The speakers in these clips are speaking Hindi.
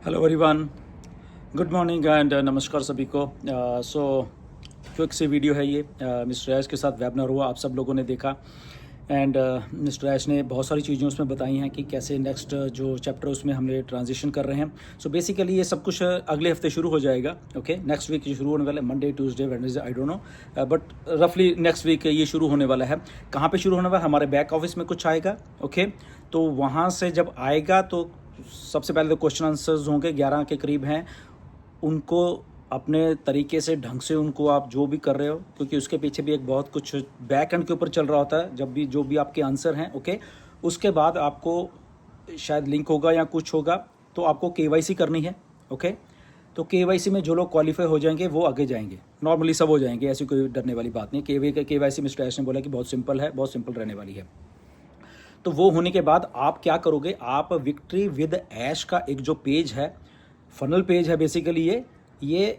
Hello everyone, good morning and नमस्कार सभी को। सो क्विक सी वीडियो है ये। मिस्टर ऐश के साथ वेबिनार हुआ, आप सब लोगों ने देखा। एंड मिस्टर ऐश ने बहुत सारी चीज़ें उसमें बताई हैं कि कैसे नेक्स्ट जो चैप्टर उसमें हमने ट्रांजिशन कर रहे हैं। सो बेसिकली ये सब कुछ अगले हफ्ते शुरू हो जाएगा। ओके, नेक्स्ट वीक शुरू होने वाला है, Monday Tuesday Wednesday, I don't know, but रफली नेक्स्ट वीक ये शुरू होने वाला है। कहाँ पे शुरू होने वाला है? हमारे बैक ऑफिस में कुछ आएगा। ओके, तो वहाँ से जब आएगा तो सबसे पहले तो क्वेश्चन आंसर्स होंगे, 11 के करीब हैं। उनको अपने तरीके से ढंग से उनको आप जो भी कर रहे हो, क्योंकि उसके पीछे भी एक बहुत कुछ बैक एंड के ऊपर चल रहा होता है। जब भी जो भी आपके आंसर हैं, ओके, उसके बाद आपको शायद लिंक होगा या कुछ होगा, तो आपको केवाईसी करनी है। ओके, तो केवाईसी में जो लोग क्वालिफाई हो जाएंगे वो आगे जाएंगे। नॉर्मली सब हो जाएंगे, ऐसी कोई डरने वाली बात नहीं। केवाईसी मिस्टर ऐश ने बोला कि बहुत सिंपल है, बहुत सिंपल रहने वाली है। तो वो होने के बाद आप क्या करोगे? आप विक्ट्री विद ऐश का एक जो पेज है, फनल पेज है बेसिकली, ये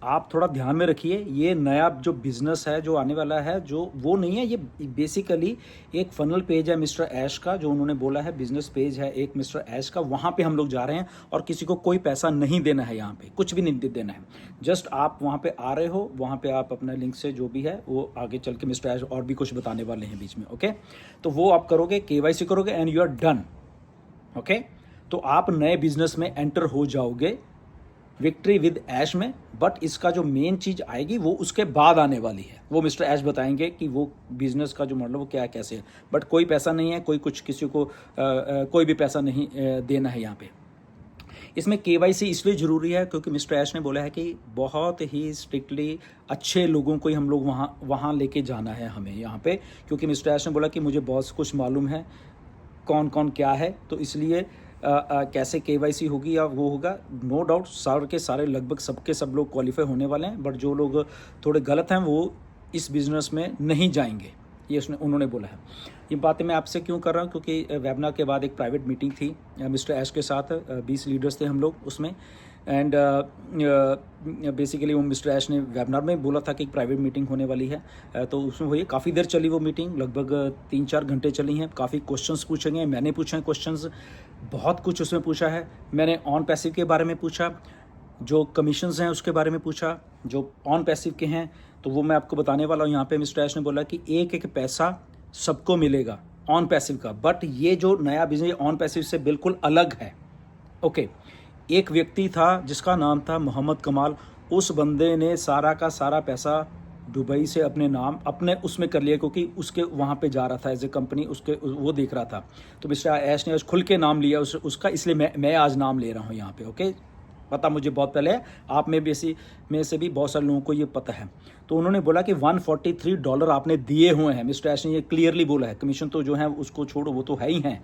आप थोड़ा ध्यान में रखिए। ये नया जो बिजनेस है जो आने वाला है, जो वो नहीं है, ये बेसिकली एक फनल पेज है मिस्टर ऐश का, जो उन्होंने बोला है बिजनेस पेज है एक मिस्टर ऐश का। वहाँ पे हम लोग जा रहे हैं और किसी को कोई पैसा नहीं देना है, यहाँ पे कुछ भी नहीं देना है। जस्ट आप वहाँ पे आ रहे हो, वहाँ पे आप अपना लिंक से जो भी है वो आगे चल के मिस्टर ऐश और भी कुछ बताने वाले हैं बीच में। ओके, तो वो आप करोगे, केवाईसी करोगे and you are done. Okay, तो आप नए बिजनेस में एंटर हो जाओगे विक्ट्री विद ऐश में। बट इसका जो मेन चीज आएगी वो उसके बाद आने वाली है। वो मिस्टर ऐश बताएंगे कि वो बिजनेस का जो मॉडल वो क्या कैसे है। बट कोई पैसा नहीं है, कोई कुछ किसी को कोई भी पैसा नहीं देना है यहाँ पे। इसमें केवाईसी इसलिए ज़रूरी है क्योंकि मिस्टर ऐश ने बोला है कि बहुत ही स्ट्रिक्टली अच्छे लोगों को ही हम लोग वहाँ लेके जाना है हमें यहाँ पे। क्योंकि मिस्टर ऐश ने बोला कि मुझे बहुत कुछ मालूम है, कौन कौन क्या है, तो इसलिए कैसे केवाईसी होगी या वो होगा। नो डाउट सारे के सारे लगभग सबके सब लोग क्वालिफाई होने वाले हैं, बट जो लोग थोड़े गलत हैं वो इस बिज़नेस में नहीं जाएंगे, ये उन्होंने बोला है। ये बातें मैं आपसे क्यों कर रहा हूँ? क्योंकि वेबिनार के बाद एक प्राइवेट मीटिंग थी मिस्टर ऐश के साथ, 20 लीडर्स थे हम लोग उसमें। एंड बेसिकली वो मिस्टर ऐश ने वेबिनार में बोला था कि एक प्राइवेट मीटिंग होने वाली है। तो उसमें वही काफ़ी देर चली वो मीटिंग, लगभग 3-4 घंटे चली हैं। काफ़ी क्वेश्चंस पूछे गए, मैंने पूछे हैं क्वेश्चंस, बहुत कुछ उसमें पूछा है। मैंने ऑन पैसिव के बारे में पूछा, जो कमीशंस हैं उसके बारे में पूछा, जो ऑन पैसिव के हैं तो वो मैं आपको बताने वाला हूँ। यहाँ पे मिस्टर ऐश ने बोला कि एक एक पैसा सबको मिलेगा ऑन पैसिव का, बट ये जो नया बिजनेस ऑन पैसिव से बिल्कुल अलग है। ओके, एक व्यक्ति था जिसका नाम था मोहम्मद कमाल। उस बंदे ने सारा का सारा पैसा दुबई से अपने नाम अपने उसमें कर लिया, क्योंकि उसके वहाँ पे जा रहा था एज ए कंपनी, उसके वो देख रहा था। तो मिस्टर ऐश ने खुल के नाम लिया उसका, इसलिए मैं आज नाम ले रहा हूँ यहाँ पे। ओके, पता मुझे बहुत पहले है, आप में से भी बहुत सारे लोगों को ये पता है। तो उन्होंने बोला कि $143 आपने दिए हुए हैं। मिस्टर ऐश ने ये क्लियरली बोला है। कमीशन तो जो है उसको छोड़ो, वो तो है ही हैं,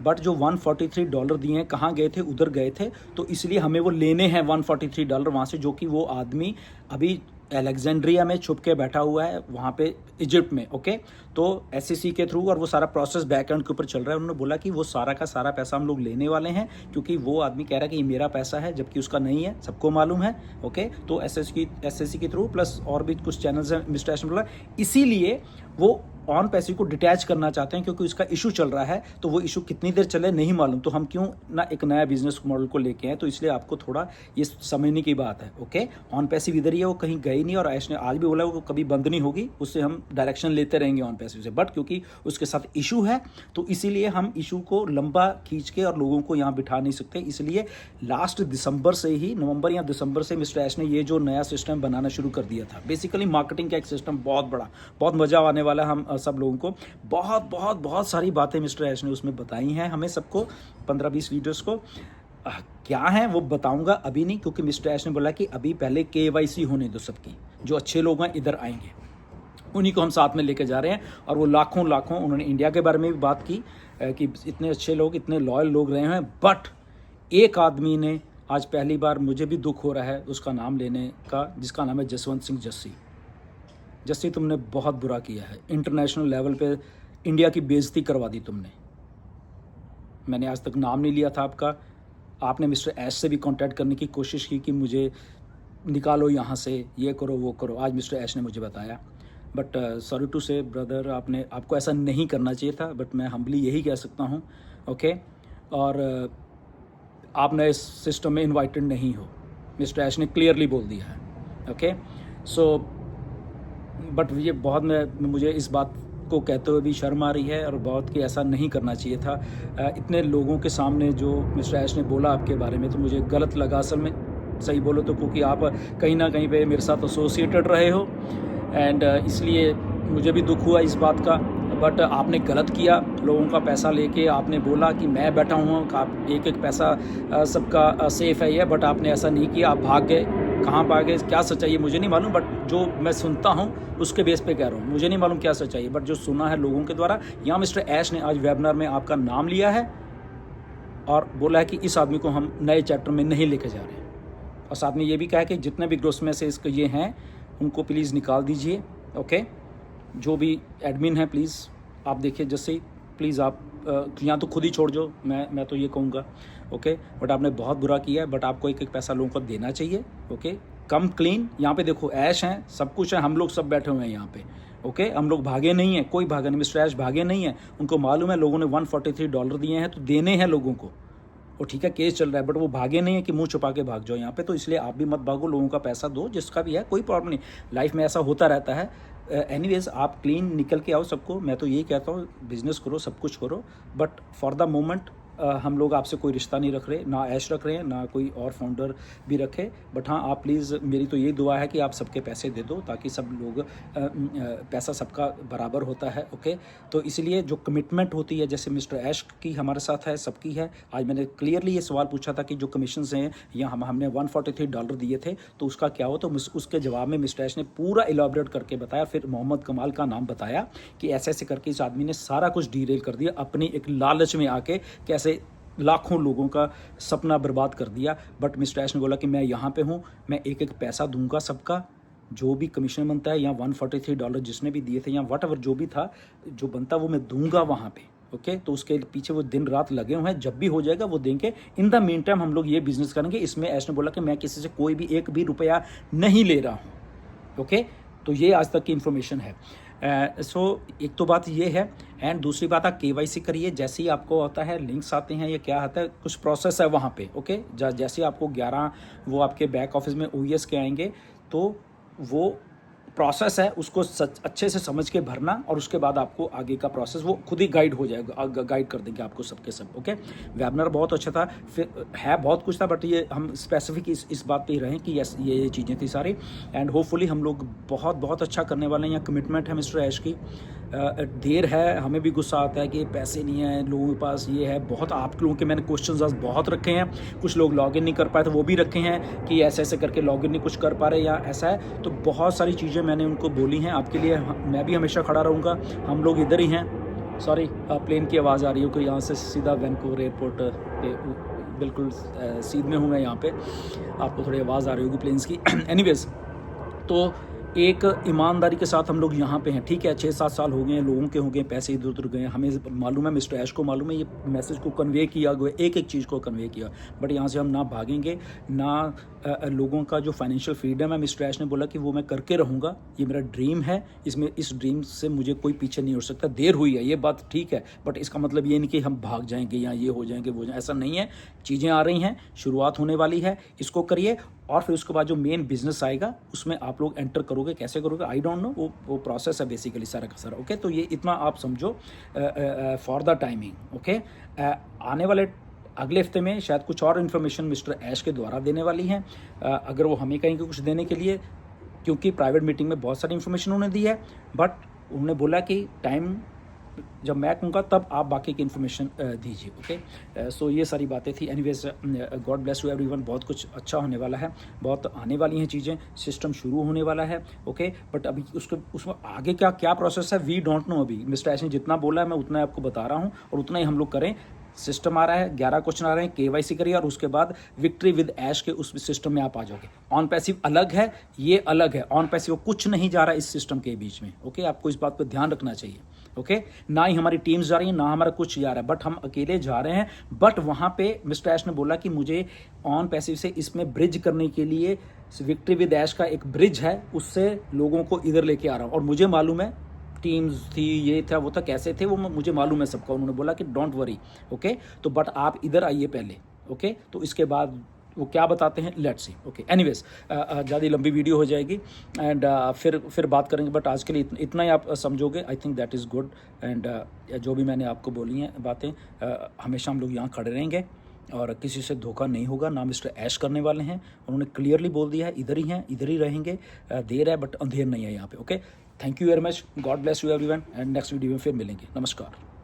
बट जो $143 दिए हैं कहाँ गए थे? उधर गए थे। तो इसलिए हमें वो लेने हैं $143 वहाँ से, जो कि वो आदमी अभी अलेक्जेंड्रिया में छुप के बैठा हुआ है वहाँ पे इजिप्ट में। ओके, तो SEC के थ्रू और वो सारा प्रोसेस बैकएंड के ऊपर चल रहा है। उन्होंने बोला कि वो सारा का सारा पैसा हम लोग लेने वाले हैं, क्योंकि वो आदमी कह रहा है कि ये मेरा पैसा है जबकि उसका नहीं है, सबको मालूम है। ओके, तो SEC के थ्रू प्लस और भी कुछ चैनल्स हैं मिस्टर ऐश ने बोला, इसीलिए वो ऑन पैसिव को डिटैच करना चाहते हैं, क्योंकि उसका इशू चल रहा है। तो वो इशू कितनी देर चले नहीं मालूम, तो हम क्यों ना एक नया बिजनेस मॉडल को लेके आए। तो इसलिए आपको थोड़ा ये समझने की बात है। ओके, ऑन पैसिव इधर ही है, वो कहीं गई नहीं, और ऐश ने आज भी बोला वो कभी बंद नहीं होगी, उससे हम डायरेक्शन लेते रहेंगे ऑन पैसिव से। बट क्योंकि उसके साथ इशू है तो इसीलिए हम इशू को लंबा खींच के और लोगों को यहाँ बिठा नहीं सकते। इसलिए लास्ट दिसंबर से ही, नवंबर या दिसंबर से मिस्टर ऐश ने ये जो नया सिस्टम बनाना शुरू कर दिया था, बेसिकली मार्केटिंग का एक सिस्टम, बहुत बड़ा, बहुत मजा आने वाला है हम सब लोगों को। बहुत बहुत बहुत सारी बातें मिस्टर ऐश ने उसमें बताई हैं हमें सबको, 15-20 लीडर्स को। क्या है वो बताऊंगा अभी नहीं, क्योंकि मिस्टर ऐश ने बोला कि अभी पहले केवाईसी होने दो सबकी। जो अच्छे लोग हैं इधर आएंगे, उन्हीं को हम साथ में लेके जा रहे हैं। और वो लाखों लाखों, उन्होंने इंडिया के बारे में भी बात की कि इतने अच्छे लोग, इतने लॉयल लोग रहे हैं। बट एक आदमी ने आज पहली बार, मुझे भी दुख हो रहा है उसका नाम लेने का, जिसका नाम है जसवंत सिंह जस्सी। जस्सी, तुमने बहुत बुरा किया है। इंटरनेशनल लेवल पे इंडिया की बेइज्जती करवा दी तुमने। मैंने आज तक नाम नहीं लिया था आपका। आपने मिस्टर ऐश से भी कांटेक्ट करने की कोशिश की कि मुझे निकालो यहाँ से, ये करो वो करो। आज मिस्टर ऐश ने मुझे बताया, बट सॉरी टू से ब्रदर, आपको ऐसा नहीं करना चाहिए था। बट मैं हम्बली यही कह सकता हूँ। ओके, और आप नए सिस्टम में इनवाइटेड नहीं हो। मिस्टर ऐश ने क्लियरली बोल दिया है। ओके, सो बट ये बहुत मुझे इस बात को कहते हुए भी शर्म आ रही है और बहुत कि ऐसा नहीं करना चाहिए था। इतने लोगों के सामने जो मिस्टर ऐश ने बोला आपके बारे में, तो मुझे गलत लगा असल में, सही बोलो तो, क्योंकि आप कहीं ना कहीं पे मेरे साथ एसोसिएटेड रहे हो एंड इसलिए मुझे भी दुख हुआ इस बात का। बट आपने गलत किया, लोगों का पैसा लेके आपने बोला कि मैं बैठा हूँ, आप एक एक पैसा सबका सेफ है ये, बट आपने ऐसा नहीं किया, आप भाग गए। कहाँ भागे, क्या सच्चाई है मुझे नहीं मालूम, बट जो मैं सुनता हूँ उसके बेस पे कह रहा हूँ, मुझे नहीं मालूम क्या सच्चाई है, बट जो सुना है लोगों के द्वारा। यहाँ मिस्टर ऐश ने आज वेबिनार में आपका नाम लिया है और बोला है कि इस आदमी को हम नए चैप्टर में नहीं लेके जा रहे हैं, और साथ में ये भी कहा है कि जितने भी ग्रुप्स में से इसके ये हैं उनको प्लीज़ निकाल दीजिए। ओके, जो भी एडमिन है प्लीज़ आप देखिए, जैसे ही प्लीज़ आप या तो खुद ही छोड़ दो, मैं तो ये कहूँगा। ओके, बट आपने बहुत बुरा किया है, बट आपको एक एक पैसा लोगों को देना चाहिए। ओके, कम क्लीन। यहाँ पे देखो ऐश हैं, सब कुछ है, हम लोग सब बैठे हुए हैं यहाँ पे। ओके, हम लोग भागे नहीं हैं, कोई भागा नहीं, मिस्टर ऐश भागे नहीं है। उनको मालूम है लोगों ने $143 दिए हैं तो देने हैं लोगों को, और ठीक है केस चल रहा है, बट वो भागे नहीं है कि मुंह छुपा के भाग जाओ यहाँ पे। तो इसलिए आप भी मत भागो, लोगों का पैसा दो, जिसका भी है, कोई प्रॉब्लम नहीं, लाइफ में ऐसा होता रहता है। एनीवेज आप क्लीन निकल के आओ सबको, मैं तो यही कहता हूँ, बिजनेस करो, सब कुछ करो, बट फॉर द मोमेंट हम लोग आपसे कोई रिश्ता नहीं रख रहे, ना ऐश रख रहे हैं, ना कोई और फाउंडर भी रखे। बट हाँ, आप प्लीज़, मेरी तो यही दुआ है कि आप सबके पैसे दे दो, ताकि सब लोग पैसा सबका बराबर होता है। ओके, तो इसलिए जो कमिटमेंट होती है, जैसे मिस्टर ऐश की हमारे साथ है, सबकी है। आज मैंने क्लियरली ये सवाल पूछा था कि जो कमीशंस हैं या हमने $143 दिए थे तो उसका क्या हो, तो उसके जवाब में मिस्टर ऐश ने पूरा इलाबरेट करके बताया। फिर मोहम्मद कमाल का नाम बताया कि ऐसे ऐसे करके इस आदमी ने सारा कुछ डीरेल कर दिया, अपनी एक लालच में आके कैसे लाखों लोगों का सपना बर्बाद कर दिया। बट मिस्टर ऐश ने बोला कि मैं यहाँ पे हूँ, मैं एक एक पैसा दूंगा सबका, जो भी कमीशन बनता है, या $143 जिसने भी दिए थे, या वट एवर जो भी था, जो बनता वो मैं दूंगा वहाँ पे। ओके, तो उसके पीछे वो दिन रात लगे हुए हैं, जब भी हो जाएगा वो देंगे। इन द मीन टाइम हम लोग ये बिजनेस करेंगे। इसमें ऐश ने बोला कि मैं किसी से कोई भी एक भी रुपया नहीं ले रहा हूँ। ओके, तो ये आज तक की इन्फॉर्मेशन है। सो एक तो बात ये है, एंड दूसरी बात, आप KYC करिए। जैसे ही आपको आता है लिंक्स आते हैं या क्या आता है, कुछ प्रोसेस है वहाँ पे। ओके, जैसे आपको 11 वो आपके बैक ऑफिस में OES के आएंगे, तो वो प्रोसेस है, उसको अच्छे से समझ के भरना, और उसके बाद आपको आगे का प्रोसेस वो खुद ही गाइड हो जाएगा, गाइड कर देंगे आपको सबके सब। ओके, वेबिनार बहुत अच्छा था, फिर है बहुत कुछ था, बट ये हम स्पेसिफिक इस बात पे ही रहें कि यस ये चीज़ें थी सारी, एंड होपफुली हम लोग बहुत बहुत अच्छा करने वाले हैं। यहाँ कमिटमेंट है मिस्टर ऐश की। देर है, हमें भी गुस्सा आता है कि पैसे नहीं है लोगों के पास, ये है बहुत। आप लोगों के मैंने क्वेश्चंस आज बहुत रखे हैं, कुछ लोग लॉगिन नहीं कर पाए तो वो भी रखे हैं कि ऐसे ऐसे करके लॉगिन नहीं कुछ कर पा रहे या ऐसा है, तो बहुत सारी चीज़ें मैंने उनको बोली हैं आपके लिए। मैं भी हमेशा खड़ा रहूँगा, हम लोग इधर ही हैं। सॉरी, प्लेन की आवाज़ आ रही है कि यहाँ से सीधा वैंकूवर एयरपोर्ट पे बिल्कुल सीध में हूँ मैं यहाँ पे, आपको थोड़ी आवाज़ आ रही होगी प्लेन्स की। एनीवेज, तो एक ईमानदारी के साथ हम लोग यहाँ पे हैं, ठीक है। 6-7 साल हो गए हैं, लोगों के हो गए, पैसे इधर उधर गए, हमें मालूम है, मिस्टर ऐश को मालूम है, ये मैसेज को कन्वे किया गया, एक एक चीज़ को कन्वे किया। बट यहाँ से हम ना भागेंगे, ना लोगों का जो फाइनेंशियल फ्रीडम है, मिस्टर ऐश ने बोला कि वो मैं करके रहूँगा, ये मेरा ड्रीम है, इसमें इस ड्रीम से मुझे कोई पीछे नहीं हो सकता। देर हुई है ये बात ठीक है, बट इसका मतलब ये नहीं कि हम भाग जाएंगे या ये हो जाएंगे वो जाए, ऐसा नहीं है। चीज़ें आ रही हैं, शुरुआत होने वाली है, इसको करिए, और फिर उसके बाद जो मेन बिजनेस आएगा उसमें आप लोग एंटर करोगे। कैसे करोगे आई डोंट नो, वो प्रोसेस है बेसिकली सारा का सारा। ओके, तो ये इतना आप समझो फॉर द टाइमिंग। ओके, आने वाले अगले हफ्ते में शायद कुछ और इन्फॉर्मेशन मिस्टर ऐश के द्वारा देने वाली हैं, अगर वो हमें कहेंगे कुछ देने के लिए, क्योंकि प्राइवेट मीटिंग में बहुत सारी इन्फॉर्मेशन उन्होंने दी है, बट उन्होंने बोला कि टाइम जब मैं कहूँगा तब आप बाकी की इन्फॉर्मेशन दीजिए। ओके, सो ये सारी बातें थी। Anyways, God bless you everyone, बहुत कुछ अच्छा होने वाला है, बहुत आने वाली हैं चीज़ें, सिस्टम शुरू होने वाला है। ओके, बट अभी उसमें आगे क्या प्रोसेस है वी डोंट नो। अभी मिस्टर ऐश ने जितना बोला है मैं उतना आपको बता रहा हूँ, और उतना ही हम लोग करें। सिस्टम आ रहा है, 11 क्वेश्चन आ रहे हैं, KYC करिए, और उसके बाद विक्ट्री विद ऐश के उस सिस्टम में आप आ जाओगे। ऑन पैसिव अलग है, ये अलग है। ऑन पैसिव कुछ नहीं जा रहा इस सिस्टम के बीच में। ओके, आपको इस बात पर ध्यान रखना चाहिए। ओके, ना ही हमारी टीम्स जा रही है, ना हमारा कुछ जा रहा है, बट हम अकेले जा रहे हैं। बट वहाँ पे मिस्टर ऐश ने बोला कि मुझे ऑन पैसिव से इसमें ब्रिज करने के लिए विक्ट्री विद ऐश का एक ब्रिज है, उससे लोगों को इधर लेके आ रहा हूँ। और मुझे मालूम है टीम्स थी, ये था वो था, कैसे थे वो मुझे मालूम है सबका। उन्होंने बोला कि डोंट वरी। ओके, तो बट आप इधर आइए पहले। ओके, तो इसके बाद वो क्या बताते हैं, लेट्स सी। ओके, एनीवेज ज़्यादा लंबी वीडियो हो जाएगी एंड फिर बात करेंगे, बट आज के लिए इतना ही आप समझोगे, I think that is good. And जो भी मैंने आपको बोली हैं बातें, हमेशा हम लोग यहाँ खड़े रहेंगे और किसी से धोखा नहीं होगा, ना मिस्टर ऐश करने वाले हैं। उन्होंने क्लियरली बोल दिया है, इधर ही हैं, इधर ही रहेंगे। देर है बट अंधेर नहीं है यहाँ पे। Okay, thank you very much, God bless you everyone, and next video में फिर मिलेंगे। नमस्कार।